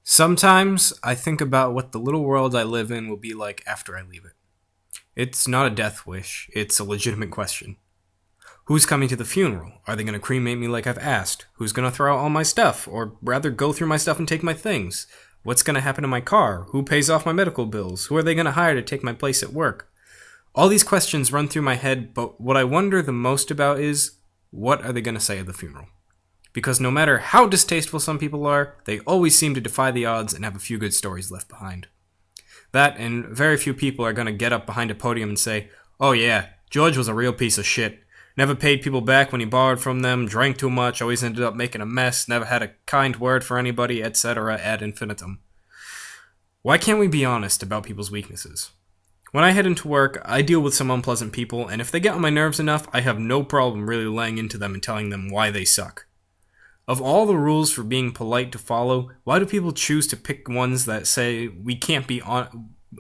Sometimes I think about what the little world I live in will be like after I leave it. It's not a death wish, it's a legitimate question. Who's coming to the funeral? Are they going to cremate me like I've asked? Who's going to throw out all my stuff? Or rather, go through my stuff and take my things? What's going to happen to my car? Who pays off my medical bills? Who are they going to hire to take my place at work? All these questions run through my head, but what I wonder the most about is what are they going to say at the funeral? Because no matter how distasteful some people are, they always seem to defy the odds and have a few good stories left behind. That, and very few people are going to get up behind a podium and say, "Oh yeah, George was a real piece of shit. Never paid people back when he borrowed from them, drank too much, always ended up making a mess, never had a kind word for anybody, etc. ad infinitum." Why can't we be honest about people's weaknesses? When I head into work, I deal with some unpleasant people, and if they get on my nerves enough, I have no problem really laying into them and telling them why they suck. Of all the rules for being polite to follow, why do people choose to pick ones that say we can't be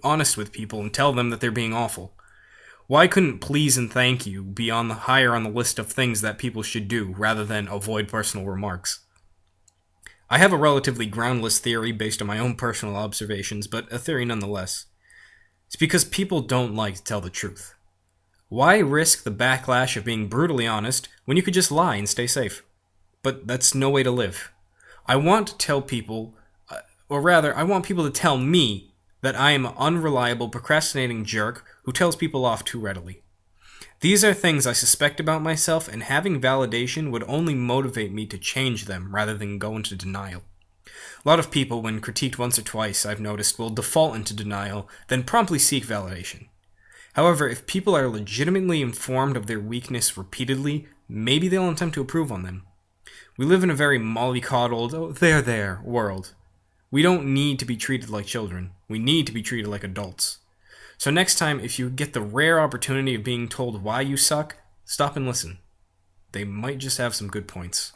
honest with people and tell them that they're being awful? Why couldn't please and thank you be higher on the list of things that people should do rather than avoid personal remarks? I have a relatively groundless theory based on my own personal observations, but a theory nonetheless. It's because people don't like to tell the truth. Why risk the backlash of being brutally honest when you could just lie and stay safe? But that's no way to live. I want to tell people, or rather, I want people to tell me that I am an unreliable, procrastinating jerk who tells people off too readily. These are things I suspect about myself, and having validation would only motivate me to change them rather than go into denial. A lot of people, when critiqued once or twice, I've noticed, will default into denial, then promptly seek validation. However, if people are legitimately informed of their weakness repeatedly, maybe they'll attempt to improve on them. We live in a very mollycoddled, oh, there, world. We don't need to be treated like children. We need to be treated like adults. So next time, if you get the rare opportunity of being told why you suck, stop and listen. They might just have some good points.